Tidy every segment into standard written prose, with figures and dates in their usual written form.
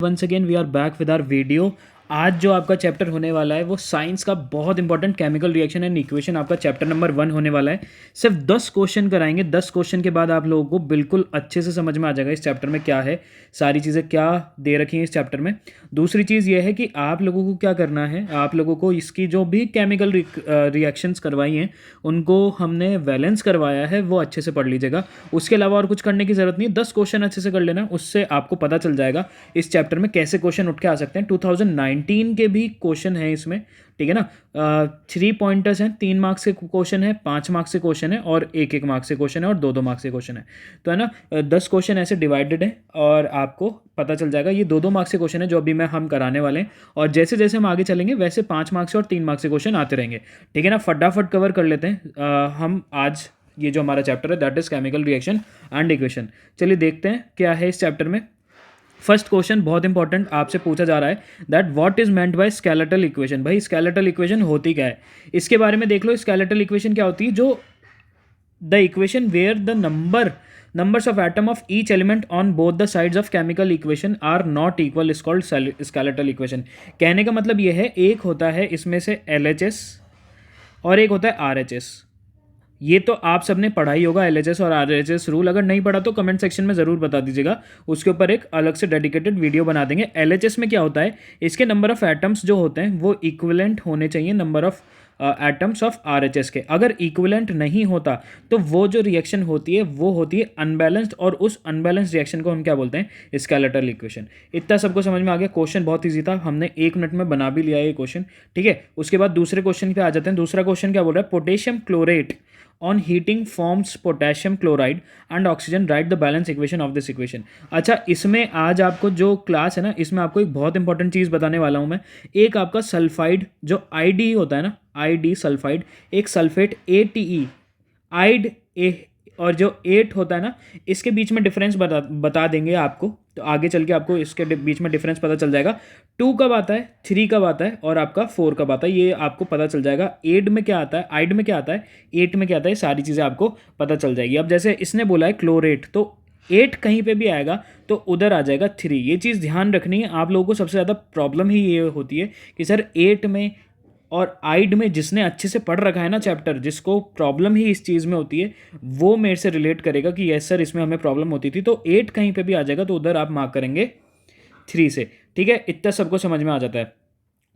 Once again we are back with our video. आज जो आपका चैप्टर होने वाला है वो साइंस का बहुत important chemical reaction and equation आपका चैप्टर नंबर 1 होने वाला है। सिर्फ 10 क्वेश्चन कराएंगे। 10 क्वेश्चन के बाद आप लोगों को बिल्कुल अच्छे से समझ में आ जाएगा इस चैप्टर में क्या है, सारी चीज़ें क्या दे रखी हैं इस चैप्टर में। दूसरी चीज़ ये है कि आप लोगों को क्या करना है, आप लोगों को इसकी जो भी केमिकल रिएक्शंस करवाई हैं उनको हमने बैलेंस करवाया है, वो अच्छे से पढ़ लीजिएगा। उसके अलावा और कुछ करने की ज़रूरत नहीं है। 10 क्वेश्चन अच्छे से कर लेना, उससे आपको पता चल जाएगा इस चैप्टर में कैसे क्वेश्चन उठ के आ सकते हैं। 2019 के भी क्वेश्चन हैं इसमें, ठीक है ना। 3 पॉइंटर्स हैं, 3 मार्क्स के क्वेश्चन है, 5 मार्क्स के क्वेश्चन है और 1-1 मार्क्स के क्वेश्चन है और 2-2 मार्क्स के क्वेश्चन है। तो है ना, 10 क्वेश्चन ऐसे डिवाइडेड हैं और आपको पता चल जाएगा। ये 2-2 मार्क्स के क्वेश्चन है जो अभी हम कराने वाले हैं, और जैसे जैसे हम आगे चलेंगे वैसे 5 मार्क्स और 3 मार्क्स के क्वेश्चन आते रहेंगे, ठीक है ना। फटाफट कवर कर लेते हैं हम आज ये जो हमारा चैप्टर है, that is chemical reaction and equation. चलिए देखते हैं क्या है इस चैप्टर में। फर्स्ट क्वेश्चन बहुत इंपॉर्टेंट आपसे पूछा जा रहा है, that what is meant by skeletal equation. भाई स्केलेटल इक्वेशन होती क्या है, इसके बारे में देख लो। स्केलेटल इक्वेशन क्या होती है, जो the equation where the numbers of atom of each element on both the sides of chemical equation are not equal is called skeletal equation। कहने का मतलब ये है, एक होता है इसमें से LHS और एक होता है RHS। ये तो आप सबने पढ़ा ही होगा LHS और RHS रूल। अगर नहीं पढ़ा तो कमेंट सेक्शन में ज़रूर बता दीजिएगा, उसके ऊपर एक अलग से डेडिकेटेड वीडियो बना देंगे। LHS में क्या होता है, इसके नंबर ऑफ एटम्स जो होते हैं वो इक्विवेलेंट होने चाहिए number of atoms of RHS के। अगर इक्विवेलेंट नहीं होता तो वो जो रिएक्शन होती है वो होती है अनबैलेंस्ड, और उस अनबैलेंस्ड रिएक्शन को हम क्या बोलते हैं, स्केलेटल इक्वेशन। इतना सबको समझ में आ गया। क्वेश्चन बहुत ईजी था, हमने 1 मिनट में बना भी लिया ये क्वेश्चन, ठीक है। उसके बाद दूसरे क्वेश्चन पे आ जाते हैं। दूसरा क्वेश्चन क्या बोल रहा है, potassium chlorate on heating forms potassium chloride and oxygen, write the balance equation of this equation. अच्छा, इसमें आज आपको जो क्लास है ना, इसमें आपको एक बहुत इंपॉर्टेंट चीज़ बताने वाला हूँ मैं। एक आपका सल्फाइड जो ID होता है ना, ID सल्फाइड, एक सल्फेट ATE आइड ए, और जो 8 होता है ना, इसके बीच में डिफरेंस बता देंगे आपको। तो आगे चल के आपको इसके बीच में डिफरेंस पता चल जाएगा। 2 कब आता है, 3 कब आता है और आपका 4 कब आता है, ये आपको पता चल जाएगा। 8 में क्या आता है, आइड में क्या आता है, 8 में क्या आता है, सारी चीज़ें आपको पता चल जाएगी। अब जैसे इसने बोला है क्लोरेट, तो 8 कहीं पे भी आएगा तो उधर आ जाएगा 3। ये चीज़ ध्यान रखनी है आप लोगों को। सबसे ज़्यादा प्रॉब्लम ही ये होती है कि सर 8 में और आइड में, जिसने अच्छे से पढ़ रखा है ना चैप्टर, जिसको प्रॉब्लम ही इस चीज़ में होती है, वो मेरे से रिलेट करेगा कि यस सर इसमें हमें प्रॉब्लम होती थी। तो 8 कहीं पे भी आ जाएगा तो उधर आप मार्क करेंगे 3 से, ठीक है। इतना सबको समझ में आ जाता है।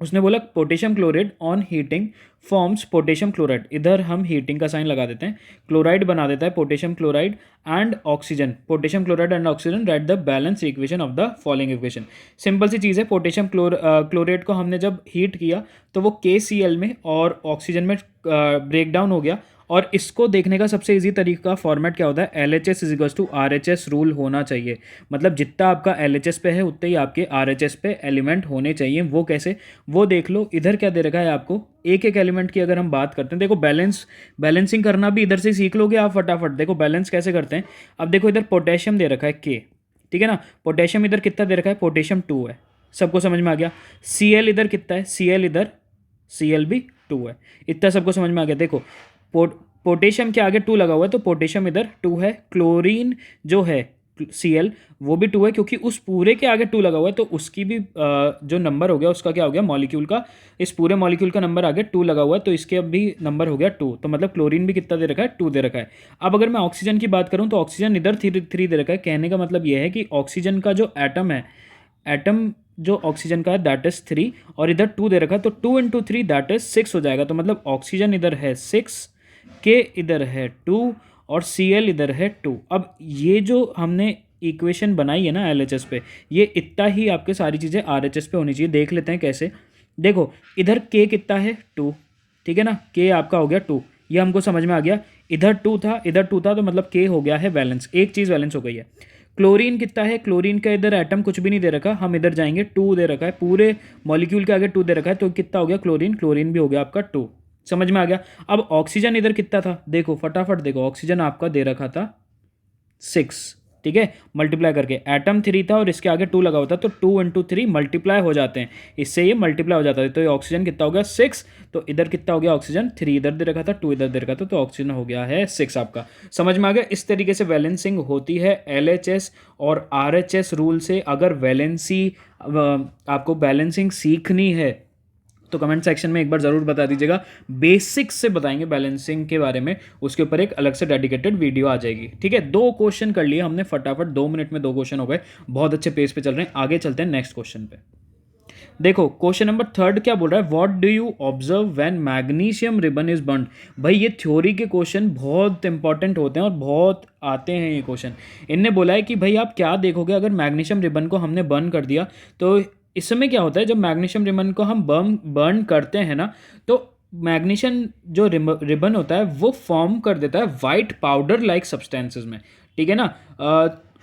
उसने बोला potassium chloride on heating forms potassium chloride, इधर हम हीटिंग का साइन लगा देते हैं, क्लोराइड बना देता है potassium chloride and oxygen, potassium chloride and oxygen, write the balance equation of the following equation. Simple सी चीज़ है, पोटेशियम क्लोराइड को हमने जब हीट किया तो वो KCl में और ऑक्सीजन में ब्रेक डाउन हो गया। और इसको देखने का सबसे इजी तरीका फॉर्मेट क्या होता है, LHS is equals to RHS rule होना चाहिए। मतलब जितना आपका LHS पे है उतने ही आपके RHS पे एलिमेंट होने चाहिए। वो कैसे, वो देख लो। इधर क्या दे रखा है आपको, एक एक एलिमेंट की अगर हम बात करते हैं, देखो बैलेंसिंग करना भी इधर से सीख लोगे आप फटाफट। देखो बैलेंस कैसे करते हैं। अब देखो इधर पोटेशियम दे रखा है K, ठीक है ना। पोटेशियम इधर कितना दे रखा है, पोटेशियम 2 है, सबको समझ में आ गया। Cl इधर कितना है, Cl इधर Cl भी 2 है, इतना सबको समझ में आ गया। देखो पोटेशियम के आगे 2 लगा हुआ है तो पोटेशियम इधर 2 है। क्लोरीन जो है Cl वो भी 2 है, क्योंकि उस पूरे के आगे 2 लगा हुआ है तो उसकी भी जो नंबर हो गया उसका क्या हो गया, मॉलिक्यूल का, इस पूरे मॉलिक्यूल का नंबर आगे 2 लगा हुआ है तो इसके अब भी नंबर हो गया 2। तो मतलब क्लोरीन भी कितना दे रखा है, 2 दे रखा है। अब अगर मैं ऑक्सीजन की बात करूँ तो ऑक्सीजन इधर 3 दे रखा है। कहने का मतलब ये है कि ऑक्सीजन का जो एटम है, एटम जो ऑक्सीजन का है दैट इज 3, और इधर 2 दे रखा है तो 2 × 3 दैट इज 6 हो जाएगा। तो मतलब ऑक्सीजन इधर है 6, K इधर है 2 और Cl इधर है 2। अब ये जो हमने इक्वेशन बनाई है ना LHS पे, ये इतना ही आपके सारी चीज़ें RHS पे होनी चाहिए। देख लेते हैं कैसे। देखो इधर K कितना है, 2, ठीक है ना। K आपका हो गया 2, ये हमको समझ में आ गया। इधर 2 था, इधर 2 था, तो मतलब K हो गया है बैलेंस, एक चीज़ बैलेंस हो गई है। क्लोरीन कितना है, क्लोरीन का इधर एटम कुछ भी नहीं दे रखा, हम इधर जाएंगे 2 दे रखा है, पूरे मॉलिक्यूल के आगे 2 दे रखा है, तो कितना हो गया क्लोरीन, क्लोरीन भी हो गया आपका 2। समझ में आ गया। अब ऑक्सीजन इधर कितना था, देखो फटाफट देखो, ऑक्सीजन आपका दे रखा था 6, ठीक है, मल्टीप्लाई करके। एटम 3 था और इसके आगे 2 लगा होता, तो 2 इंटू 3 मल्टीप्लाई हो जाते हैं, इससे ये मल्टीप्लाई हो जाता है। तो ये ऑक्सीजन कितना हो गया 6, तो इधर कितना हो गया ऑक्सीजन 3 इधर दे रखा था, 2 इधर दे रखा था, तो ऑक्सीजन हो गया है 6 आपका। समझ में आ गया? इस तरीके से वैलेंसिंग होती है LHS और RHS रूल से। अगर वैलेंसी आपको बैलेंसिंग सीखनी है तो कमेंट सेक्शन में एक बार ज़रूर बता दीजिएगा, बेसिक्स से बताएंगे बैलेंसिंग के बारे में, उसके ऊपर एक अलग से डेडिकेटेड वीडियो आ जाएगी। ठीक है, 2 क्वेश्चन कर लिए हमने फटाफट, 2 मिनट में 2 क्वेश्चन हो गए, बहुत अच्छे पेज पे चल रहे हैं। आगे चलते हैं नेक्स्ट क्वेश्चन पे। देखो क्वेश्चन नंबर 3 क्या बोल रहा है, what do you observe when magnesium ribbon is burned. भाई ये थ्योरी के क्वेश्चन बहुत इंपॉर्टेंट होते हैं और बहुत आते हैं ये क्वेश्चन। इनने बोला है कि भाई आप क्या देखोगे अगर मैग्नीशियम रिबन को हमने बर्न कर दिया, तो इस समय क्या होता है, जब मैग्नीशियम रिबन को हम बर्न करते हैं ना, तो मैग्नीशियम जो रिबन होता है वो फॉर्म कर देता है वाइट पाउडर लाइक सब्सटेंसेस में। ठीक है ना,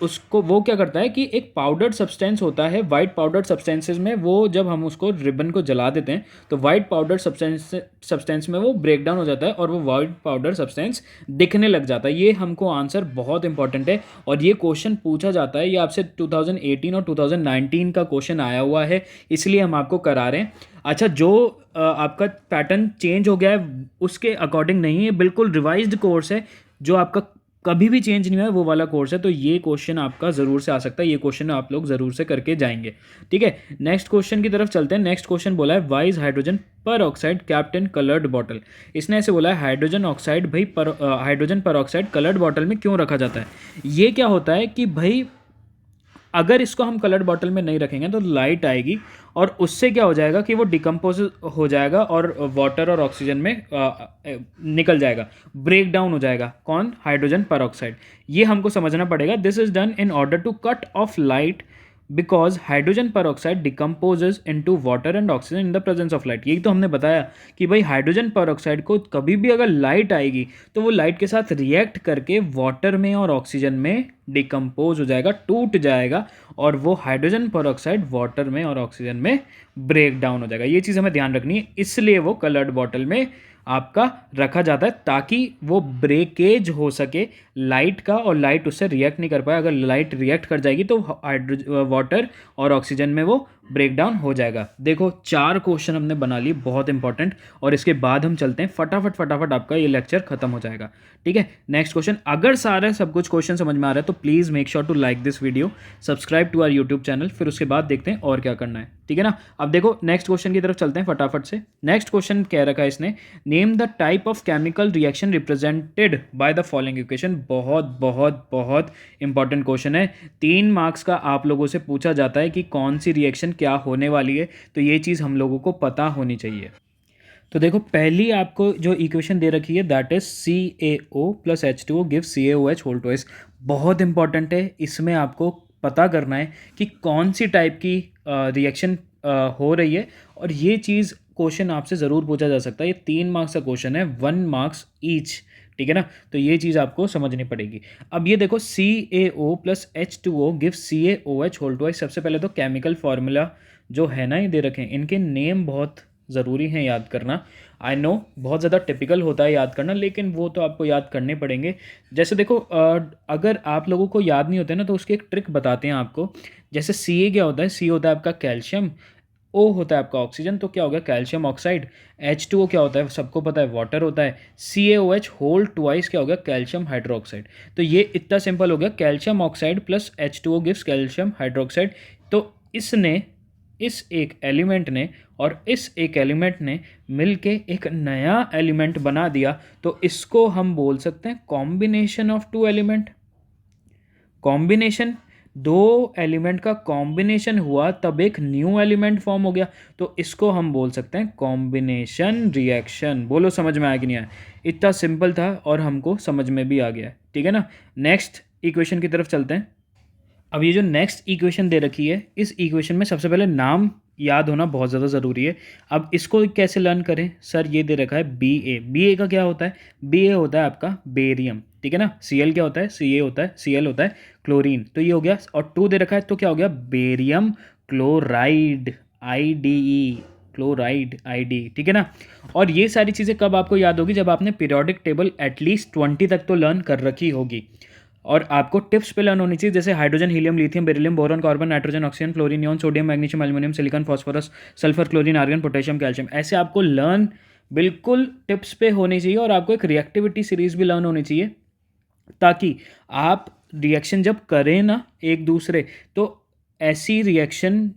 उसको वो क्या करता है कि एक पाउडर्ड सब्सटेंस होता है वाइट पाउडर्ड सब्सटेंसेस में, वो जब हम उसको रिबन को जला देते हैं तो वाइट पाउडर्ड सब्सटेंस में वो ब्रेक डाउन हो जाता है और वो वाइट पाउडर सब्सटेंस दिखने लग जाता है। ये हमको आंसर बहुत इंपॉर्टेंट है और ये क्वेश्चन पूछा जाता है, ये आपसे 2018 और 2019 का क्वेश्चन आया हुआ है, इसलिए हम आपको करा रहे हैं। अच्छा, जो आपका पैटर्न चेंज हो गया है उसके अकॉर्डिंग नहीं है, बिल्कुल रिवाइज्ड कोर्स है, जो आपका कभी भी चेंज नहीं हुआ है वो वाला कोर्स है। तो ये क्वेश्चन आपका ज़रूर से आ सकता है, ये क्वेश्चन आप लोग ज़रूर से करके जाएंगे। ठीक है, नेक्स्ट क्वेश्चन की तरफ चलते हैं। नेक्स्ट क्वेश्चन बोला है, वाई इज हाइड्रोजन पर oxide kept in coloured bottle. इसने ऐसे बोला है हाइड्रोजन ऑक्साइड भाई हाइड्रोजन पर ऑक्साइड कलर्ड बॉटल में क्यों रखा जाता है। ये क्या होता है कि भाई अगर इसको हम कलर्ड बॉटल में नहीं रखेंगे तो लाइट आएगी और उससे क्या हो जाएगा कि वो डिकम्पोज हो जाएगा और वाटर और ऑक्सीजन में निकल जाएगा, ब्रेक डाउन हो जाएगा। कौन? Hydrogen peroxide. ये हमको समझना पड़ेगा। This is done in order to cut off light because hydrogen peroxide decomposes into water and oxygen in the presence of light. यही तो हमने बताया कि भाई हाइड्रोजन परऑक्साइड को कभी भी अगर लाइट आएगी तो वो लाइट के साथ रिएक्ट करके वाटर में और ऑक्सीजन में डिकम्पोज हो जाएगा, टूट जाएगा, और वो हाइड्रोजन परऑक्साइड वाटर में और ऑक्सीजन में ब्रेक डाउन हो जाएगा। ये चीज़ हमें ध्यान रखनी है, इसलिए वो कलर्ड बॉटल में आपका रखा जाता है ताकि वो ब्रेकेज हो सके लाइट का और लाइट उससे रिएक्ट नहीं कर पाए। अगर लाइट रिएक्ट कर जाएगी तो वाटर और ऑक्सीजन में वो ब्रेक डाउन हो जाएगा। देखो 4 क्वेश्चन हमने बना लिए बहुत इंपॉर्टेंट, और इसके बाद हम चलते हैं फटाफट आपका ये लेक्चर खत्म हो जाएगा। ठीक है, नेक्स्ट क्वेश्चन। अगर सारा सब कुछ क्वेश्चन समझ में आ रहा है तो please make sure to like this video, subscribe to our YouTube channel, फिर उसके बाद देखते हैं और क्या करना है। ठीक है ना, अब देखो नेक्स्ट क्वेश्चन की तरफ चलते हैं फटाफट से। नेक्स्ट क्वेश्चन कह रखा है इसने, name the type of chemical reaction represented by the following equation. बहुत बहुत बहुत इंपॉर्टेंट क्वेश्चन है, 3 मार्क्स का आप लोगों से पूछा जाता है कि कौन सी रिएक्शन क्या होने वाली है, तो ये चीज़ हम लोगों को पता होनी चाहिए। तो देखो पहली आपको जो इक्वेशन दे रखी है that is CaO plus H2O gives CaOH whole twice. बहुत इंपॉर्टेंट है, इसमें आपको पता करना है कि कौन सी टाइप की रिएक्शन हो रही है, और ये चीज़ क्वेश्चन आपसे ज़रूर पूछा जा सकता है। ये 3 मार्क्स का क्वेश्चन है, 1 मार्क्स ईच। ठीक है ना, तो ये चीज़ आपको समझनी पड़ेगी। अब ये देखो CaO plus H2O gives CaOH whole twice. सबसे पहले तो केमिकल फार्मूला जो है ना ये दे रखे हैं, इनके नेम बहुत ज़रूरी है याद करना। आई नो बहुत ज़्यादा टिपिकल होता है याद करना, लेकिन वो तो आपको याद करने पड़ेंगे। जैसे देखो अगर आप लोगों को याद नहीं होते ना तो उसकी एक ट्रिक बताते हैं आपको। जैसे Ca क्या होता है, C होता है आपका कैल्शियम, O होता है आपका ऑक्सीजन, तो क्या हो गया कैल्शियम ऑक्साइड। H2O क्या होता है, सबको पता है वाटर होता है। CaOH होल ट्वाइस क्या हो गया कैल्शियम हाइड्रोक्साइड। तो ये इतना सिंपल हो गया, calcium oxide plus H2O gives calcium hydroxide. तो इसने इस एक एलिमेंट ने और इस एक एलिमेंट ने मिलके एक नया एलिमेंट बना दिया, तो इसको हम बोल सकते हैं combination of 2 element. Combination, 2 element का कॉम्बिनेशन हुआ तब एक न्यू एलिमेंट फॉर्म हो गया, तो इसको हम बोल सकते हैं कॉम्बिनेशन रिएक्शन। बोलो समझ में आया कि नहीं आया? इतना सिंपल था और हमको समझ में भी आ गया। ठीक है ना, नेक्स्ट इक्वेशन की तरफ चलते हैं। अब ये जो नेक्स्ट इक्वेशन दे रखी है, इस इक्वेशन में सबसे पहले नाम याद होना बहुत ज़्यादा ज़रूरी है। अब इसको कैसे लर्न करें सर, ये दे रखा है Ba का क्या होता है, Ba होता है आपका बेरियम। ठीक है ना, Cl क्या होता है, Ca होता है, Cl होता है क्लोरीन। तो ये हो गया, और 2 दे रखा है तो क्या हो गया barium chloride, IDE chloride ID। ठीक है ना, और ये सारी चीज़ें कब आपको याद होगी, जब आपने पीरियोडिक टेबल एटलीस्ट 20 तक तो लर्न कर रखी होगी। और आपको टिप्स पे लर्न होनी चाहिए, जैसे hydrogen, helium, lithium, beryllium, boron, carbon, nitrogen, oxygen, fluorine, neon, sodium, magnesium, aluminium, silicon, phosphorus, sulphur, chlorine, argon, potassium, calcium, ऐसे आपको लर्न बिल्कुल टिप्स पे होनी चाहिए। और आपको एक रिएक्टिविटी सीरीज भी लर्न होनी चाहिए, ताकि आप रिएक्शन जब करें ना एक दूसरे, तो ऐसी रिएक्शन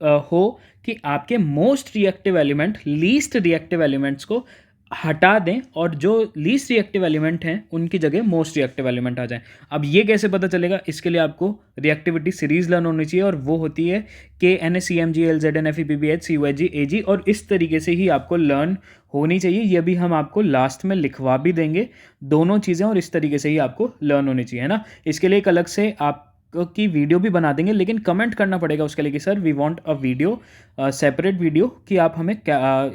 हो कि आपके most reactive element least reactive elements को हटा दें, और जो लीस्ट रिएक्टिव एलिमेंट हैं उनकी जगह मोस्ट रिएक्टिव एलिमेंट आ जाएं। अब ये कैसे पता चलेगा, इसके लिए आपको रिएक्टिविटी सीरीज लर्न होनी चाहिए, और वो होती है KNaCmgLZnFePbHCOHgAg, और इस तरीके से ही आपको लर्न होनी चाहिए। ये भी हम आपको लास्ट में लिखवा भी देंगे दोनों चीज़ें, और इस तरीके से ही आपको लर्न होनी चाहिए, है ना। इसके लिए एक अलग से आप की वीडियो भी बना देंगे, लेकिन कमेंट करना पड़ेगा उसके लिए कि sir we want a video, separate video, कि आप हमें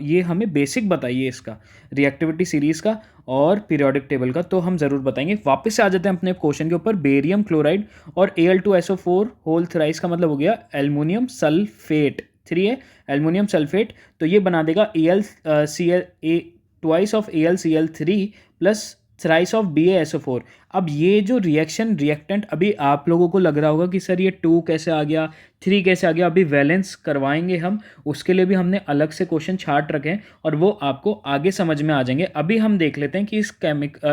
ये हमें बेसिक बताइए इसका, रिएक्टिविटी सीरीज़ का और पीरियोडिक टेबल का, तो हम ज़रूर बताएंगे। वापस से आ जाते हैं अपने क्वेश्चन के ऊपर। बेरियम क्लोराइड और Al2SO4 होल थ्राइस का मतलब हो गया एल्युमिनियम सल्फेट, 3 है एल्युमिनियम सल्फेट, तो ये बना देगा AlCl twice of AlCl3 plus thrice of BaSO4। अब ये जो रिएक्टेंट अभी आप लोगों को लग रहा होगा कि सर ये 2 कैसे आ गया, 3 कैसे आ गया, अभी वैलेंस करवाएंगे हम, उसके लिए भी हमने अलग से क्वेश्चन छाट रखे हैं, और वो आपको आगे समझ में आ जाएंगे। अभी हम देख लेते हैं कि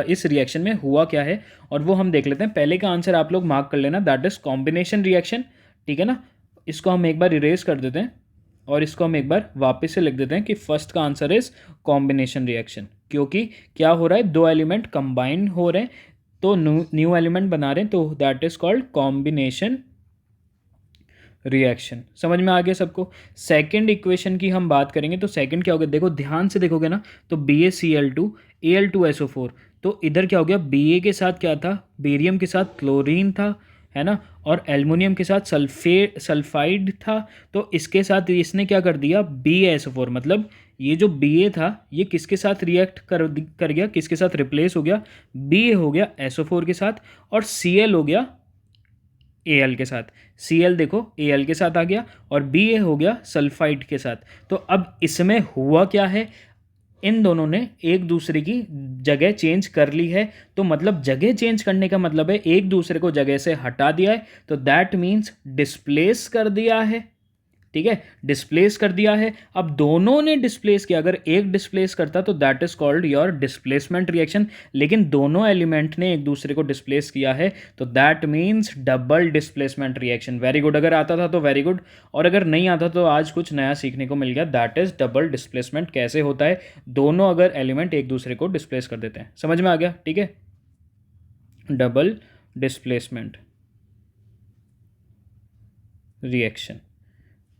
इस रिएक्शन में हुआ क्या है, और वो हम देख लेते हैं। पहले का आंसर आप लोग मार्क कर लेना, दैट इज कॉम्बिनेशन रिएक्शन, ठीक है ना। इसको हम एक बार इरेज कर देते हैं, और इसको हम एक बार वापस से लिख देते हैं कि फर्स्ट का आंसर इज कॉम्बिनेशन रिएक्शन, क्योंकि क्या हो रहा है, दो एलिमेंट कंबाइन हो रहे हैं, तो न्यू एलिमेंट बना रहे हैं, तो that is called combination reaction. समझ में आ गया सबको। सेकंड इक्वेशन की हम बात करेंगे, तो सेकंड क्या हो गया, देखो ध्यान से देखोगे ना, तो BaCl2 Al2SO4, तो इधर क्या हो गया, Ba के साथ क्या था, बेरियम के साथ क्लोरीन था, है ना, और एल्युमिनियम के साथ सल्फाइड था, तो इसके साथ इसने क्या कर दिया, BaSO4, मतलब ये जो Ba था ये किसके साथ रिएक्ट कर गया, किसके साथ रिप्लेस हो गया, Ba हो गया SO4 के साथ, और Cl हो गया Al के साथ। Cl देखो Al के साथ आ गया, और Ba हो गया सल्फाइड के साथ। तो अब इसमें हुआ क्या है, इन दोनों ने एक दूसरे की जगह चेंज कर ली है, तो मतलब जगह चेंज करने का मतलब है एक दूसरे को जगह से हटा दिया है, तो दैट मीन्स डिस्प्लेस कर दिया है, ठीक है, डिस्प्लेस कर दिया है। अब दोनों ने डिस्प्लेस किया, अगर एक डिस्प्लेस करता तो that is called your displacement reaction, लेकिन दोनों एलिमेंट ने एक दूसरे को डिस्प्लेस किया है, तो that means double displacement reaction. Very good, अगर आता था तो वेरी गुड, और अगर नहीं आता तो आज कुछ नया सीखने को मिल गया। दैट इज डबल डिस्प्लेसमेंट कैसे होता है, दोनों अगर एलिमेंट एक दूसरे को डिस्प्लेस कर देते हैं। समझ में आ गया, ठीक है, डबल डिस्प्लेसमेंट रिएक्शन,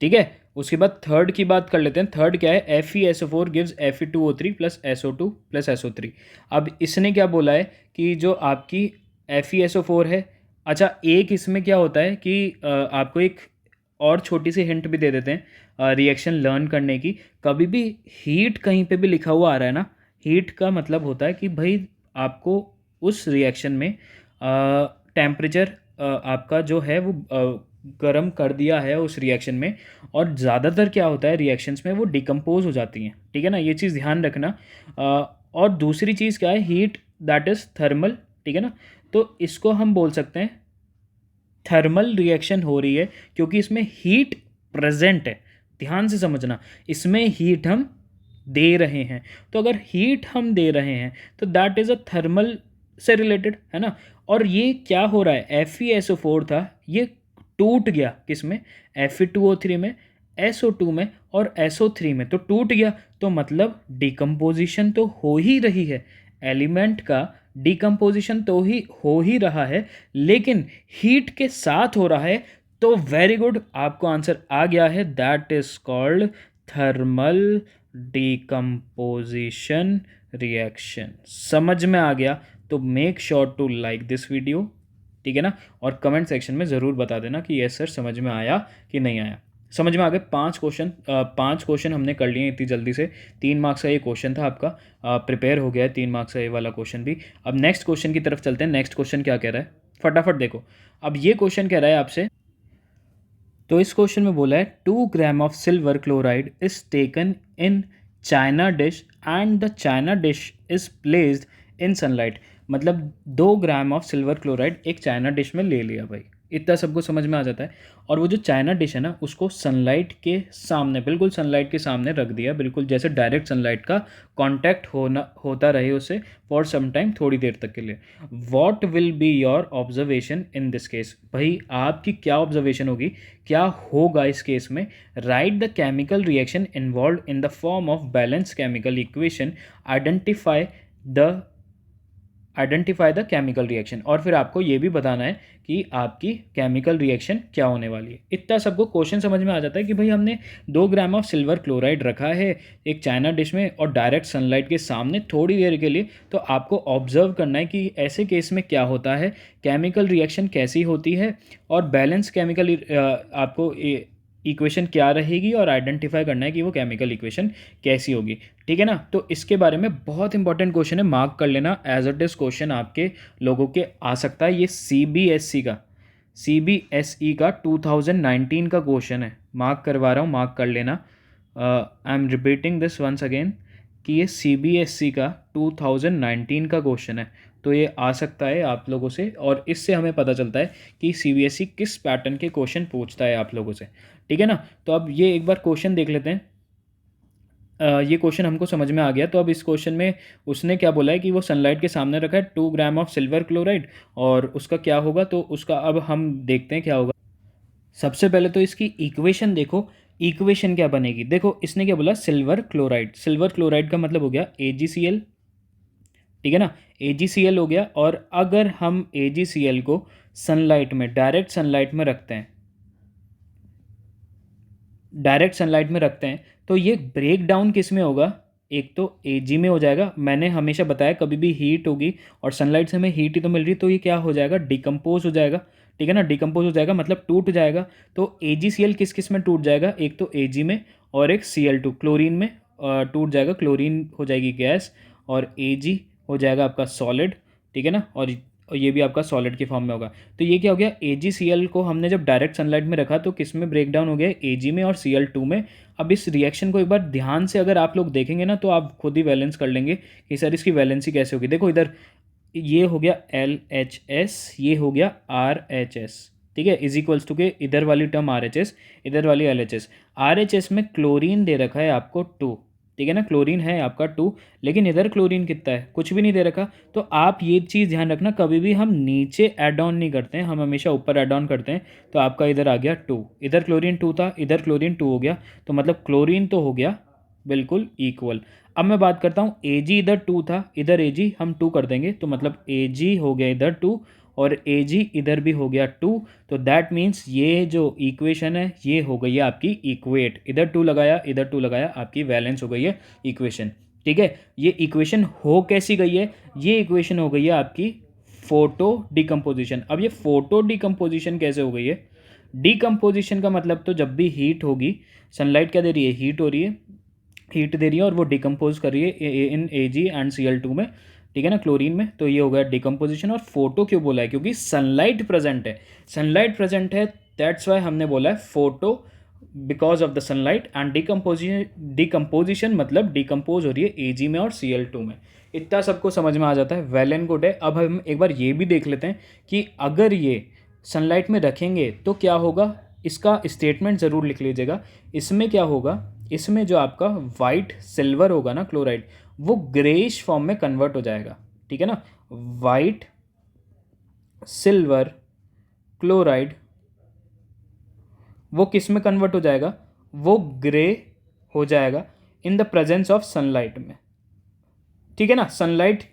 ठीक है। उसके बाद थर्ड की बात कर लेते हैं। थर्ड क्या है, FeSO4 gives Fe2O3 plus SO2 plus SO3। अब इसने क्या बोला है कि जो आपकी FeSO4 है, अच्छा एक इसमें क्या होता है कि आपको एक और छोटी सी हिंट भी दे देते हैं रिएक्शन लर्न करने की। कभी भी हीट कहीं पे भी लिखा हुआ आ रहा है ना, हीट का मतलब होता है कि भाई आपको उस रिएक्शन में टेम्परेचर आपका जो है वो गर्म कर दिया है उस रिएक्शन में, और ज़्यादातर क्या होता है रिएक्शंस में वो डिकम्पोज हो जाती हैं, ठीक है ना, ये चीज़ ध्यान रखना। और दूसरी चीज़ क्या है, हीट दैट इज़ थर्मल, ठीक है ना, तो इसको हम बोल सकते हैं थर्मल रिएक्शन हो रही है, क्योंकि इसमें हीट प्रेजेंट है। ध्यान से समझना, इसमें हीट हम दे रहे हैं, तो अगर हीट हम दे रहे हैं तो दैट इज़ अ थर्मल से रिलेटेड, है ना। और ये क्या हो रहा है, FeSO4 था, ये टूट गया किस में, Fe2O3 में, SO2 में और SO3 में, तो टूट गया, तो मतलब डिकम्पोजिशन तो हो ही रही है, एलिमेंट का डिकम्पोजिशन तो ही हो ही रहा है, लेकिन हीट के साथ हो रहा है। तो वेरी गुड, आपको आंसर आ गया है, that is called thermal decomposition reaction. समझ में आ गया तो make sure to like this video, ठीक है ना, और कमेंट सेक्शन में ज़रूर बता देना कि यस सर समझ में आया कि नहीं आया। समझ में आ गए, 5 क्वेश्चन हमने कर लिए इतनी जल्दी से। 3 मार्क्स का ये क्वेश्चन था आपका, प्रिपेयर हो गया है 3 मार्क्स का ये वाला क्वेश्चन भी। अब नेक्स्ट क्वेश्चन की तरफ चलते हैं। नेक्स्ट क्वेश्चन क्या कह रहा है, फटाफट देखो। अब ये क्वेश्चन कह रहा है आपसे, तो इस क्वेश्चन में बोला है 2 gram of silver chloride is taken in China dish and the China dish is placed in sunlight. मतलब 2 ग्राम ऑफ सिल्वर क्लोराइड एक चाइना डिश में ले लिया भाई। इतना सबको समझ में आ जाता है। और वो जो चाइना डिश है ना, उसको सनलाइट के सामने, बिल्कुल सनलाइट के सामने रख दिया, बिल्कुल जैसे डायरेक्ट सनलाइट का कांटेक्ट होता रहे उससे फॉर सम टाइम, थोड़ी देर तक के लिए। What will be your observation in this case? भाई आपकी क्या ऑब्जर्वेशन होगी, क्या होगा इस केस में? Right the chemical reaction involve in the form of balance chemical equation, identify the chemical reaction. और फिर आपको ये भी बताना है कि आपकी केमिकल रिएक्शन क्या होने वाली है। इतना सबको क्वेश्चन समझ में आ जाता है कि भाई हमने 2 ग्राम ऑफ सिल्वर क्लोराइड रखा है एक चाइना डिश में और डायरेक्ट सनलाइट के सामने थोड़ी देर के लिए, तो आपको ऑब्जर्व करना है कि ऐसे केस में क्या होता है, केमिकल रिएक्शन कैसी होती है, और बैलेंस केमिकल आपको इक्वेशन क्या रहेगी, और आइडेंटिफाई करना है कि वो केमिकल इक्वेशन कैसी होगी। ठीक है ना। तो इसके बारे में बहुत इंपॉर्टेंट क्वेश्चन है, मार्क कर लेना, एज इट इज क्वेश्चन आपके लोगों के आ सकता है। ये सीबीएसई का 2019 का क्वेश्चन है, मार्क करवा रहा हूँ, मार्क कर लेना। I am repeating this once again कि ये सीबीएसई का 2019 का क्वेश्चन है, तो ये आ सकता है आप लोगों से, और इससे हमें पता चलता है कि सीबीएसई किस पैटर्न के क्वेश्चन पूछता है आप लोगों से। ठीक है ना। तो अब ये एक बार क्वेश्चन देख लेते हैं। ये क्वेश्चन हमको समझ में आ गया। तो अब इस क्वेश्चन में उसने क्या बोला है कि वो सनलाइट के सामने रखा है 2 ग्राम ऑफ सिल्वर क्लोराइड, और उसका क्या होगा, तो उसका अब हम देखते हैं क्या होगा। सबसे पहले तो इसकी इक्वेशन देखो, इक्वेशन क्या बनेगी। देखो इसने क्या बोला, सिल्वर क्लोराइड, सिल्वर क्लोराइड का मतलब हो गया AgCl। ठीक है ना, AgCl हो गया। और अगर हम AgCl को सनलाइट में, डायरेक्ट सनलाइट में रखते हैं, डायरेक्ट सनलाइट में रखते हैं, तो ये ब्रेक डाउन किस में होगा, एक तो Ag में हो जाएगा। मैंने हमेशा बताया कभी भी हीट होगी और सनलाइट से हमें हीट ही तो मिल रही, तो ये क्या हो जाएगा, डिकम्पोज हो जाएगा। ठीक है ना, डिकम्पोज हो जाएगा मतलब टूट जाएगा। तो AgCl किस किस में टूट जाएगा, एक तो Ag में और एक Cl2 क्लोरीन में टूट जाएगा, क्लोरीन हो जाएगी गैस, और Ag हो जाएगा आपका सॉलिड। ठीक है ना, और ये भी आपका सॉलिड के फॉर्म में होगा। तो ये क्या हो गया, AgCl को हमने जब डायरेक्ट सनलाइट में रखा तो किस में ब्रेक डाउन हो गया, Ag में और Cl2 में। अब इस रिएक्शन को एक बार ध्यान से अगर आप लोग देखेंगे ना, तो आप खुद ही बैलेंस कर लेंगे कि सर इसकी वैलेंसी कैसे होगी। देखो इधर ये हो गया LHS, ये हो गया RHS। ठीक है, इज इक्वल्स टू के इधर वाली टर्म RHS, इधर वाली LHS। RHS में क्लोरीन दे रखा है आपको 2। ठीक है ना, क्लोरीन है आपका 2, लेकिन इधर क्लोरीन कितना है, कुछ भी नहीं दे रखा। तो आप ये चीज़ ध्यान रखना, कभी भी हम नीचे ऐड ऑन नहीं करते हैं, हम हमेशा ऊपर ऐड ऑन करते हैं। तो आपका इधर आ गया 2, इधर क्लोरीन 2 था, इधर क्लोरीन 2 हो गया, तो मतलब क्लोरीन तो हो गया बिल्कुल इक्वल। अब मैं बात करता हूँ Ag, इधर 2 था, इधर Ag हम 2 कर देंगे, तो मतलब Ag हो गया इधर 2 और Ag इधर भी हो गया 2। तो दैट मीन्स ये जो इक्वेशन है ये हो गई है आपकी इक्वेट, इधर 2 लगाया इधर 2 लगाया, आपकी वैलेंस हो गई है इक्वेशन। ठीक है, ये इक्वेशन हो कैसी गई है, ये इक्वेशन हो गई है आपकी फोटो डिकम्पोजिशन। अब ये फोटो डिकम्पोजिशन कैसे हो गई है, डिकम्पोजिशन का मतलब तो जब भी हीट होगी, सनलाइट क्या दे रही है, हीट हो रही है, हीट दे रही है और वो डिकम्पोज कर रही है इन Ag एंड Cl2 में। ठीक है ना, क्लोरीन में। तो ये हो गया डिकम्पोजिशन। और फोटो क्यों बोला है, क्योंकि सनलाइट प्रेजेंट है, सनलाइट प्रेजेंट है, दैट्स वाई हमने बोला है photo, because of the sunlight. And decomposition मतलब डिकम्पोज हो रही है Ag में और Cl2 में। इतना सबको समझ में आ जाता है, वेल एंड गुड है। अब हम एक बार ये भी देख लेते हैं कि अगर ये सनलाइट में रखेंगे तो क्या होगा, इसका स्टेटमेंट ज़रूर लिख लीजिएगा। इसमें क्या होगा, इसमें जो आपका वाइट सिल्वर होगा ना क्लोराइड, वो ग्रेइश फॉर्म में कन्वर्ट हो जाएगा। ठीक है ना, वाइट सिल्वर क्लोराइड वो किस में कन्वर्ट हो जाएगा, वो ग्रे हो जाएगा इन द प्रेजेंस ऑफ सनलाइट में। ठीक है ना, सनलाइट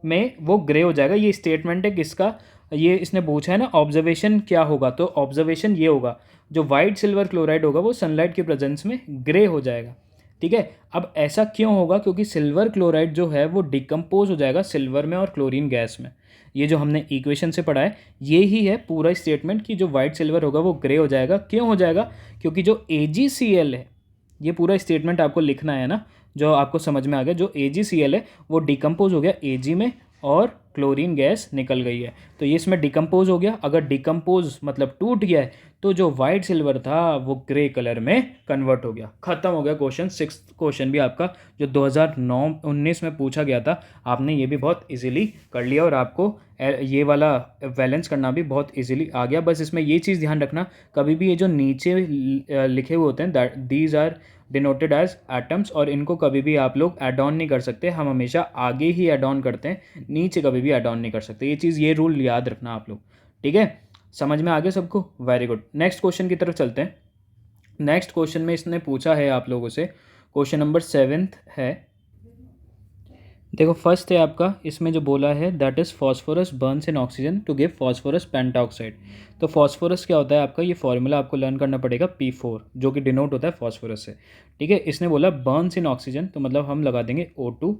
में वो ग्रे हो जाएगा। ये स्टेटमेंट है किसका, ये इसने पूछा है ना ऑब्जर्वेशन क्या होगा, तो ऑब्जर्वेशन ये होगा, जो वाइट सिल्वर क्लोराइड होगा वो सनलाइट के प्रेजेंस में ग्रे हो जाएगा। ठीक है, अब ऐसा क्यों होगा, क्योंकि सिल्वर क्लोराइड जो है वो डिकम्पोज हो जाएगा सिल्वर में और क्लोरीन गैस में। ये जो हमने इक्वेशन से पढ़ा है ये ही है पूरा स्टेटमेंट, कि जो वाइट सिल्वर होगा वो ग्रे हो जाएगा। क्यों हो जाएगा, क्योंकि जो AgCl है, ये पूरा स्टेटमेंट आपको लिखना है ना, जो आपको समझ में आ गया, जो AgCl है वो डिकम्पोज हो गया Ag में और क्लोरीन गैस निकल गई है। तो ये इसमें डिकम्पोज हो गया, अगर डिकम्पोज मतलब टूट गया है तो जो वाइट सिल्वर था वो ग्रे कलर में कन्वर्ट हो गया। खत्म हो गया क्वेश्चन। 6th क्वेश्चन भी आपका जो 2009-19 में पूछा गया था, आपने ये भी बहुत इजीली कर लिया और आपको ये वाला बैलेंस करना भी बहुत इजीली आ गया। बस इसमें ये चीज़ ध्यान रखना, कभी भी ये जो नीचे लिखे हुए होते हैं that these are denoted as atoms, और इनको कभी भी आप लोग ऐड ऑन नहीं कर सकते। हम हमेशा आगे ही ऐड ऑन करते हैं, नीचे कभी भी ऐड ऑन नहीं कर सकते। ये चीज़, ये रूल याद रखना आप लोग, ठीक है। समझ में आ गया सबको? Very good. नेक्स्ट क्वेश्चन की तरफ चलते हैं। नेक्स्ट क्वेश्चन में इसने पूछा है आप लोगों से, क्वेश्चन नंबर 7 है। देखो फर्स्ट है आपका, इसमें जो बोला है that is phosphorus burns in oxygen to give phosphorus pentaoxide. तो फॉस्फोरस क्या होता है आपका, ये फॉर्मूला आपको लर्न करना पड़ेगा P4, जो कि डिनोट होता है फॉस्फोरस से, ठीक है। इसने बोला बर्न्स इन ऑक्सीजन, तो मतलब हम लगा देंगे O2,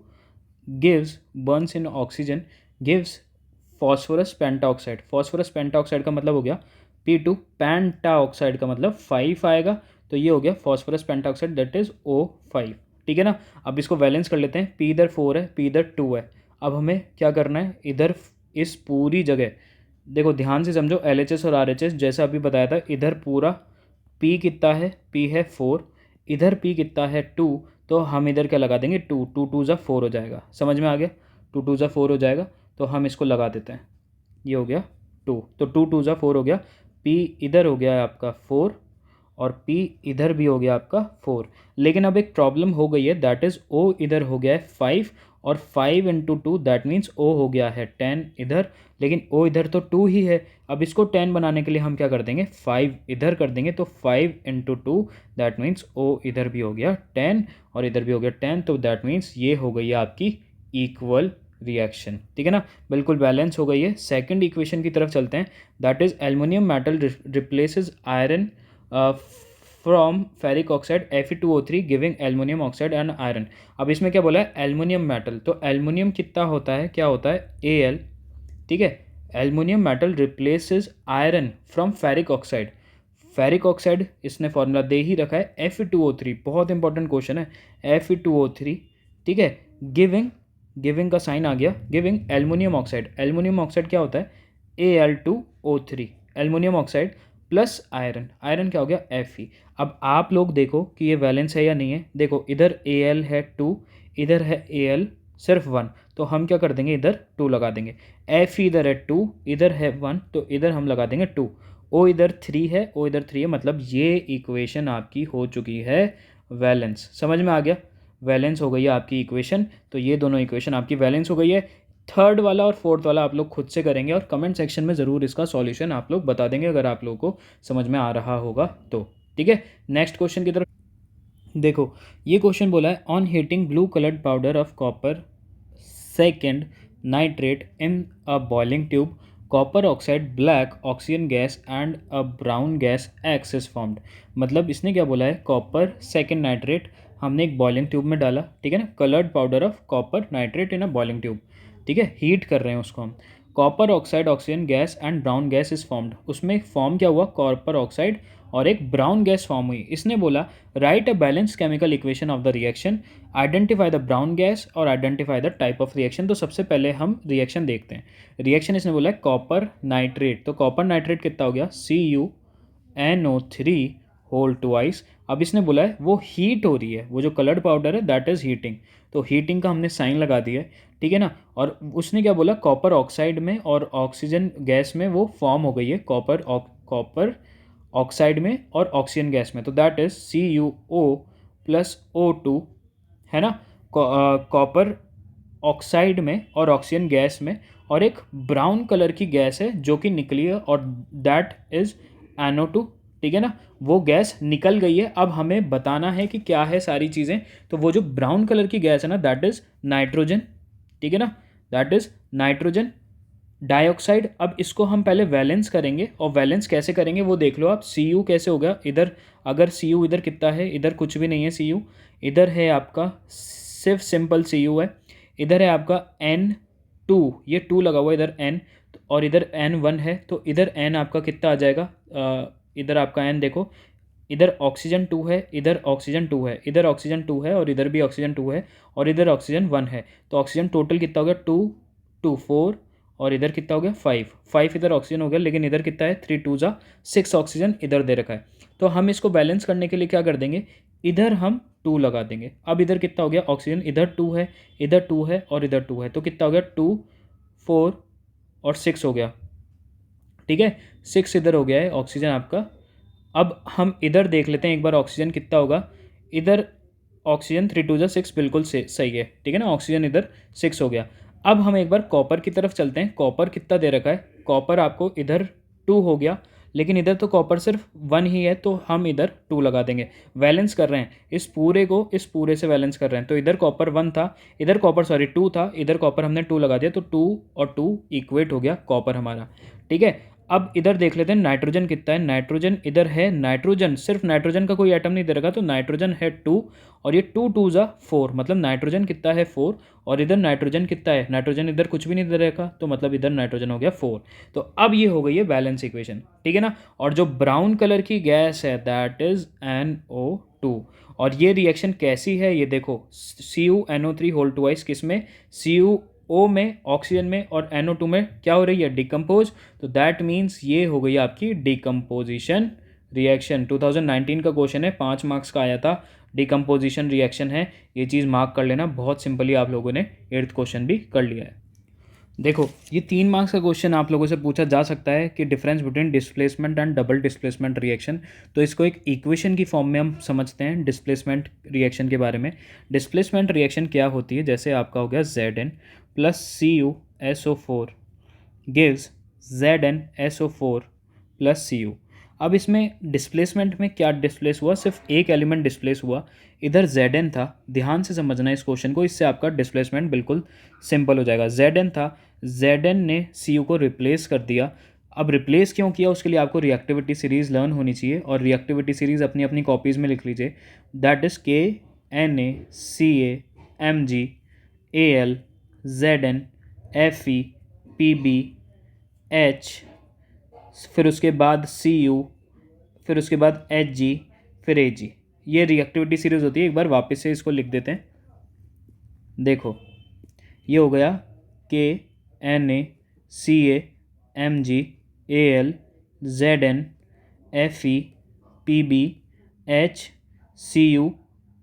gives burns in oxygen gives phosphorus pentaoxide. Phosphorus pentaoxide का मतलब हो गया P2, पेंटाऑक्साइड का मतलब 5 आएगा, तो ये हो गया phosphorus pentoxide that is O5, ठीक है ना। अब इसको बैलेंस कर लेते हैं। P इधर 4 है, P इधर 2 है। अब हमें क्या करना है, इधर इस पूरी जगह देखो ध्यान से समझो, LHS और RHS जैसा अभी बताया था, इधर पूरा P कितना है, P है 4, इधर P कितना है 2, तो हम इधर क्या लगा देंगे 2, 2 2 ज़ा 4 हो जाएगा। समझ में आ गया? 2 2 ज़ा 4 हो जाएगा, तो हम इसको लगा देते हैं। ये हो गया 2, तो 2 2 ज़ा 4 हो गया। P इधर हो गया है आपका 4 और P इधर भी हो गया आपका 4। लेकिन अब एक प्रॉब्लम हो गई है, दैट इज़ O इधर हो गया है 5, और 5 इंटू 2 दैट मीन्स O हो गया है 10 इधर, लेकिन O इधर तो 2 ही है। अब इसको 10 बनाने के लिए हम क्या कर देंगे, 5 इधर कर देंगे, तो 5 इंटू 2 दैट मीन्स O इधर भी हो गया 10 और इधर भी हो गया 10, तो दैट मीन्स ये हो गई है आपकी इक्वल रिएक्शन, ठीक है ना, बिल्कुल बैलेंस हो गई है। सेकंड इक्वेशन की तरफ चलते हैं, that is aluminium metal replaces iron from ferric oxide Fe2O3 giving aluminium oxide and iron. अब इसमें क्या बोला है, एल्युमिनियम मेटल, तो एल्युमिनियम कितना होता है, क्या होता है Al, ठीक है। Aluminium metal replaces iron from ferric oxide. Ferric oxide इसने फॉर्मूला दे ही रखा है Fe2O3, बहुत इंपॉर्टेंट क्वेश्चन है Fe2O3, ठीक है। गिविंग, गिविंग का साइन आ गया, giving aluminium oxide. Aluminium oxide क्या होता है Al2O3, aluminium oxide plus iron, iron क्या हो गया Fe। अब आप लोग देखो कि ये वैलेंस है या नहीं है। देखो इधर Al है 2, इधर है Al सिर्फ 1, तो हम क्या कर देंगे, इधर 2 लगा देंगे। Fe इधर है 2, इधर है 1, तो इधर हम लगा देंगे 2। O इधर 3 है, O इधर 3 है, मतलब ये इक्वेशन आपकी हो चुकी है वैलेंस। समझ में आ गया? वैलेंस हो गई है आपकी इक्वेशन, तो ये दोनों इक्वेशन आपकी वैलेंस हो गई है। थर्ड वाला और फोर्थ वाला आप लोग खुद से करेंगे और कमेंट सेक्शन में ज़रूर इसका सॉल्यूशन आप लोग बता देंगे अगर आप लोगों को समझ में आ रहा होगा तो, ठीक है। नेक्स्ट क्वेश्चन की तरफ देखो, ये क्वेश्चन बोला है on heating blue coloured powder of copper second nitrate in a boiling tube, copper oxide, black oxygen gas and a brown gas x is formed. मतलब इसने क्या बोला है, कॉपर सेकेंड नाइट्रेट हमने एक बॉइलिंग ट्यूब में डाला, ठीक है ना, coloured powder of copper nitrate in a boiling tube, ठीक है, हीट कर रहे हैं उसको हम। Copper oxide, oxygen gas and brown gas is formed, उसमें फॉर्म क्या हुआ, कॉपर ऑक्साइड और एक ब्राउन गैस फॉर्म हुई। इसने बोला write a balance chemical equation of the reaction, identify the brown gas और identify the type of reaction. तो सबसे पहले हम रिएक्शन देखते हैं। रिएक्शन इसने बोला है कॉपर नाइट्रेट, तो कॉपर नाइट्रेट कितना हो गया CuNO3 होल ट्वाइस। अब इसने बोला है वो हीट हो रही है, वो जो कलर्ड पाउडर है दैट इज़ हीटिंग, तो हीटिंग का हमने साइन लगा दिया है, ठीक है ना। और उसने क्या बोला, कॉपर ऑक्साइड में और ऑक्सीजन गैस में वो फॉर्म हो गई है, कॉपर ऑक्साइड में और ऑक्सीजन गैस में, तो दैट इज CuO+O2, है ना। कॉपर ऑक्साइड में और ऑक्सीजन गैस में, और एक ब्राउन कलर की गैस है जो कि निकली है और दैट इज NO2, ठीक है ना। वो गैस निकल गई है, अब हमें बताना है कि क्या है सारी चीज़ें। तो वो जो ब्राउन कलर की गैस है ना दैट इज़ नाइट्रोजन, ठीक है ना, दैट इज़ नाइट्रोजन डाइऑक्साइड। अब इसको हम पहले वैलेंस करेंगे, और वैलेंस कैसे करेंगे वो देख लो आप। Cu कैसे होगा, इधर अगर Cu इधर कितना है, इधर कुछ भी नहीं है Cu, इधर है आपका सिर्फ सिंपल Cu है, इधर है आपका N2, ये 2 लगा हुआ है इधर N, और इधर N1 है, तो इधर N आपका कितना आ जाएगा, इधर आपका N देखो, इधर ऑक्सीजन 2 है, इधर ऑक्सीजन 2 है, इधर ऑक्सीजन 2 है, और इधर भी ऑक्सीजन 2 है, और इधर ऑक्सीजन 1 है, तो ऑक्सीजन टोटल कितना हो गया 2 2 4, और इधर कितना हो गया 5, 5 इधर ऑक्सीजन हो गया, लेकिन इधर कितना है 3 2 जा 6 ऑक्सीजन इधर दे रखा है। तो हम इसको बैलेंस करने के लिए क्या कर देंगे, इधर हम 2 लगा देंगे। अब इधर कितना हो गया ऑक्सीजन, इधर 2 है, इधर 2 है और इधर 2 है, तो कितना हो गया 2 4 और 6 हो गया, ठीक है 6 इधर हो गया है ऑक्सीजन आपका। अब हम इधर देख लेते हैं एक बार ऑक्सीजन कितना होगा, इधर ऑक्सीजन 3 2 जा 6 बिल्कुल सही है, ठीक है ना, ऑक्सीजन इधर 6 हो गया। अब हम एक बार कॉपर की तरफ चलते हैं, कॉपर कितना दे रखा है, कॉपर आपको इधर 2 हो गया, लेकिन इधर तो कॉपर सिर्फ 1 ही है, तो हम इधर 2 लगा देंगे। बैलेंस कर रहे हैं इस पूरे को, इस पूरे से बैलेंस कर रहे हैं, तो इधर कॉपर 1 था, इधर कॉपर 2 था, इधर कॉपर हमने 2 लगा दिया, तो 2 और 2 इक्वेट हो गया कॉपर हमारा, ठीक है। अब इधर देख लेते हैं नाइट्रोजन कितना है, नाइट्रोजन इधर है, नाइट्रोजन सिर्फ नाइट्रोजन का कोई एटम नहीं दे रखा, तो नाइट्रोजन है 2 और ये 2 2 जा 4, मतलब नाइट्रोजन कितना है 4 और इधर नाइट्रोजन कितना है, नाइट्रोजन इधर कुछ भी नहीं दे रखा, तो मतलब इधर नाइट्रोजन हो गया 4। तो अब ये हो गई है बैलेंस इक्वेशन, ठीक है ना। और जो ब्राउन कलर की गैस है दैट इज NO2, और ये रिएक्शन कैसी है ये देखो, CuNO3 होल ट्वाइस किस में, CuO में, ऑक्सीजन में, और NO2 में क्या हो रही है डिकम्पोज, तो दैट मीन्स ये हो गई आपकी डिकम्पोजिशन रिएक्शन। 2019 का क्वेश्चन है, 5 मार्क्स का आया था, डिकम्पोजिशन रिएक्शन है, ये चीज़ मार्क कर लेना, बहुत सिंपली आप लोगों ने 8th क्वेश्चन भी कर लिया है। देखो ये 3 मार्क्स का क्वेश्चन आप लोगों से पूछा जा सकता है कि difference between displacement and double displacement reaction, तो इसको एक इक्वेशन की फॉर्म में हम समझते हैं डिस्प्लेसमेंट रिएक्शन के बारे में। डिस्प्लेसमेंट रिएक्शन क्या होती है, जैसे आपका हो गया Zn plus CuSO4 gives ZnSO4 plus Cu। अब इसमें डिस्प्लेसमेंट में क्या डिस्प्लेस हुआ, सिर्फ एक एलिमेंट डिस्प्लेस हुआ, इधर Zn था, ध्यान से समझना इस क्वेश्चन को, इससे आपका डिस्प्लेसमेंट बिल्कुल सिंपल हो जाएगा। Zn था, Zn ने Cu को रिप्लेस कर दिया। अब रिप्लेस क्यों किया, उसके लिए आपको रिएक्टिविटी सीरीज़ लर्न होनी चाहिए, और रिएक्टिविटी सीरीज़ अपनी अपनी कॉपीज़ में लिख लीजिए, that is KNaCaMgAl Zn Fe Pb H, फिर उसके बाद Cu, फिर उसके बाद Hg, फिर Ag, ये रिएक्टिविटी सीरीज होती है। एक बार वापस से इसको लिख देते हैं, देखो ये हो गया KNaCaMgAl Zn Fe Pb H Cu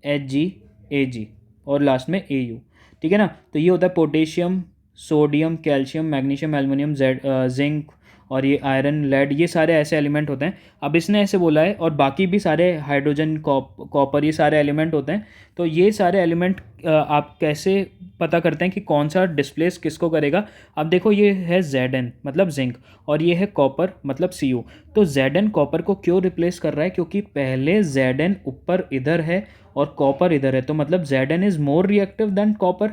Hg Ag और लास्ट में Au, ठीक है ना। तो ये होता है potassium, sodium, calcium, magnesium, aluminium, zinc, और ये आयरन, लेड, ये सारे ऐसे एलिमेंट होते हैं। अब इसने ऐसे बोला है, और बाकी भी सारे हाइड्रोजन, कॉपर, ये सारे एलिमेंट होते हैं। तो ये सारे एलिमेंट आप कैसे पता करते हैं कि कौन सा डिस्प्लेस किसको करेगा। अब देखो ये है Zn मतलब जिंक, और ये है कॉपर मतलब Cu। तो Zn कॉपर को क्यों रिप्लेस कर रहा है, क्योंकि पहले Zn ऊपर इधर है और कॉपर इधर है, तो मतलब Zn is more reactive than copper,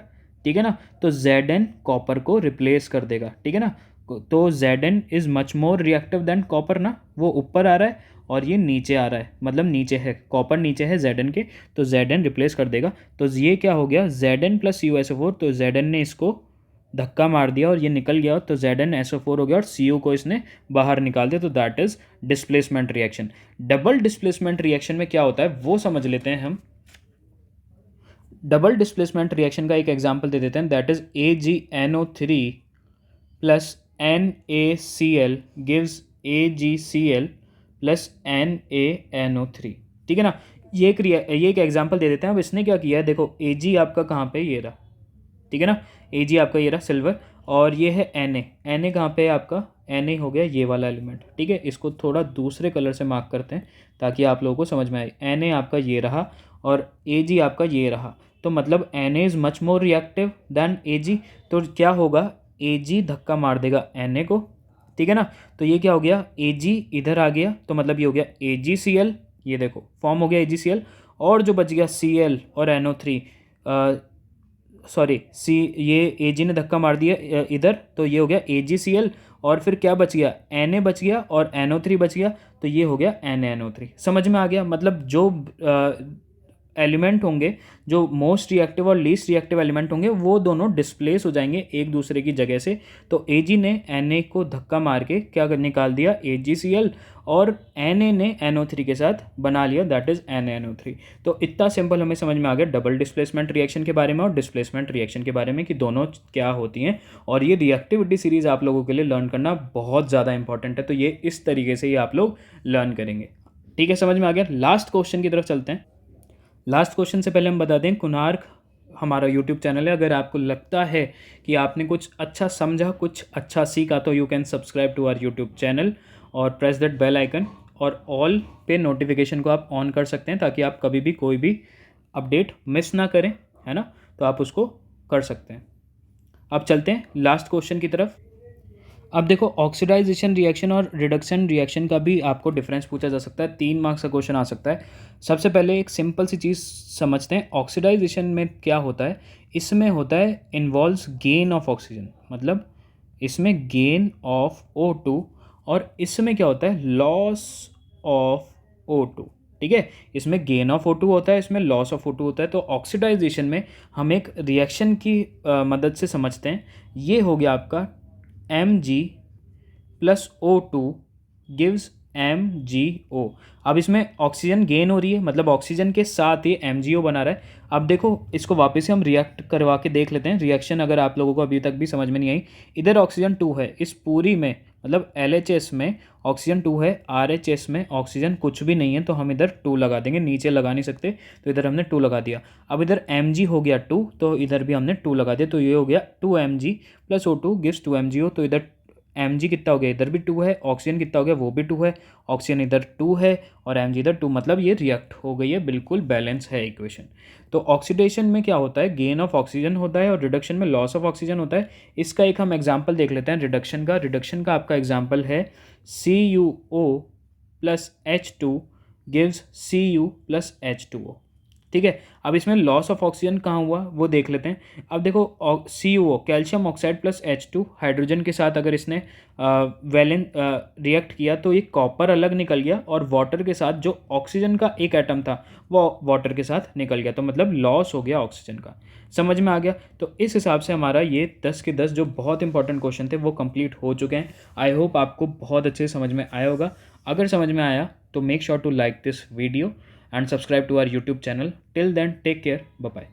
ठीक है ना। तो Zn कॉपर को रिप्लेस कर देगा, ठीक है ना। तो Zn is much more reactive than copper ना, वो ऊपर आ रहा है और ये नीचे आ रहा है, मतलब नीचे है कॉपर, नीचे है Zn के, तो Zn रिप्लेस कर देगा। तो ये क्या हो गया Zn प्लस CuSO4, तो Zn ने इसको धक्का मार दिया और ये निकल गया, तो ZnSO4 हो गया, और Cu को इसने बाहर निकाल दिया, तो that is displacement reaction. Double displacement reaction में क्या होता है वो समझ लेते हैं हम। डबल डिस्प्लेसमेंट रिएक्शन का एक एग्जांपल दे देते हैं, that is AgNO3 plus NaCl gives AgCl plus NaNO3, ठीक है ना। ये एक एग्जांपल दे देते हैं। अब इसने क्या किया है, देखो Ag आपका कहाँ पे, ये रहा, ठीक है ना, Ag आपका ये रहा सिल्वर, और ये है Na कहाँ पे है आपका, Na हो गया ये वाला एलिमेंट, ठीक है। इसको थोड़ा दूसरे कलर से मार्क करते हैं ताकि आप लोगों को समझ में आए। Na आपका ये रहा और Ag आपका ये रहा, तो मतलब Na is much more reactive than Ag, तो क्या होगा Ag धक्का मार देगा Na को, ठीक है ना। तो ये क्या हो गया Ag इधर आ गया, तो मतलब ये हो गया AgCl, ये देखो फॉर्म हो गया AgCl, और जो बच गया Cl और NO3, सॉरी ये Ag ने धक्का मार दिया इधर, तो ये हो गया AgCl, और फिर क्या बच गया Na बच गया और NO3 बच गया, तो ये हो गया NaNO3। समझ में आ गया, मतलब जो एलिमेंट होंगे, जो मोस्ट रिएक्टिव और लीस्ट रिएक्टिव एलिमेंट होंगे, वो दोनों डिस्प्लेस हो जाएंगे एक दूसरे की जगह से। तो Ag ने Na को धक्का मार के क्या निकाल दिया, AgCl, और Na ने NO3 के साथ बना लिया, दैट इज NaNO3। तो इतना सिंपल हमें समझ में आ गया डबल डिस्प्लेसमेंट रिएक्शन के बारे में और डिस्प्लेसमेंट रिएक्शन के बारे में कि दोनों क्या होती हैं। और ये रिएक्टिविटी सीरीज आप लोगों के लिए लर्न करना बहुत ज़्यादा इंपॉर्टेंट है, तो ये इस तरीके से ही आप लोग लर्न करेंगे। ठीक है, समझ में आ गया। लास्ट क्वेश्चन की तरफ चलते हैं। लास्ट क्वेश्चन से पहले हम बता दें, कुनार्क हमारा यूट्यूब चैनल है। अगर आपको लगता है कि आपने कुछ अच्छा समझा, कुछ अच्छा सीखा, तो you can subscribe to our YouTube channel और प्रेस दैट बेल आइकन, और ऑल पे नोटिफिकेशन को आप ऑन कर सकते हैं ताकि आप कभी भी कोई भी अपडेट मिस ना करें, है ना। तो आप उसको कर सकते हैं। अब चलते हैं लास्ट क्वेश्चन की तरफ। अब देखो, ऑक्सीडाइजेशन रिएक्शन और रिडक्शन रिएक्शन का भी आपको डिफरेंस पूछा जा सकता है। 3 मार्क्स का क्वेश्चन आ सकता है। सबसे पहले एक सिंपल सी चीज़ समझते हैं, ऑक्सीडाइजेशन में क्या होता है। इसमें होता है इन्वॉल्व्स गेन ऑफ ऑक्सीजन, मतलब इसमें गेन ऑफ O2, और इसमें क्या होता है, लॉस ऑफ O2। ठीक है, इसमें गेन ऑफ O2 होता है, इसमें लॉस ऑफ O2 होता है। तो ऑक्सीडाइजेशन में हम एक रिएक्शन की मदद से समझते हैं। ये हो गया आपका Mg plus O2 gives MgO। अब इसमें ऑक्सीजन गेन हो रही है, मतलब ऑक्सीजन के साथ ये MgO बना रहा है। अब देखो, इसको वापस से हम रिएक्ट करवा के देख लेते हैं। रिएक्शन अगर आप लोगों को अभी तक भी समझ में नहीं आई, इधर ऑक्सीजन 2 है, इस पूरी में मतलब LHS में ऑक्सीजन 2 है, RHS में ऑक्सीजन कुछ भी नहीं है, तो हम इधर 2 लगा देंगे, नीचे लगा नहीं सकते, तो इधर हमने 2 लगा दिया। अब इधर Mg हो गया 2, तो इधर भी हमने 2 लगा दिया, तो ये हो गया 2Mg plus O2 gives 2MgO। तो इधर Mg कितना हो गया, इधर भी 2 है, ऑक्सीजन कितना हो गया, वो भी 2 है, ऑक्सीजन इधर 2 है और Mg इधर 2, मतलब ये रिएक्ट हो गई है, बिल्कुल बैलेंस है इक्वेशन। तो ऑक्सीडेशन में क्या होता है, गेन ऑफ ऑक्सीजन होता है और रिडक्शन में लॉस ऑफ ऑक्सीजन होता है। इसका एक हम एग्जाम्पल देख लेते हैं रिडक्शन का। रिडक्शन का आपका एग्जाम्पल है CuO plus H2 gives Cu plus H2O। ठीक है, अब इसमें लॉस ऑफ ऑक्सीजन कहाँ हुआ वो देख लेते हैं। अब देखो, CuO calcium oxide plus H2 hydrogen के साथ अगर इसने वैलेंट रिएक्ट किया, तो ये कॉपर अलग निकल गया और वाटर के साथ जो ऑक्सीजन का एक एटम था वो वाटर के साथ निकल गया, तो मतलब लॉस हो गया ऑक्सीजन का। समझ में आ गया। तो इस हिसाब से हमारा ये 10 के 10 जो बहुत इंपॉर्टेंट क्वेश्चन थे वो कंप्लीट हो चुके हैं। आई होप आपको बहुत अच्छे समझ में आया होगा। अगर समझ में आया तो make sure to like this video and subscribe to our YouTube channel. Till then, take care. Bye bye.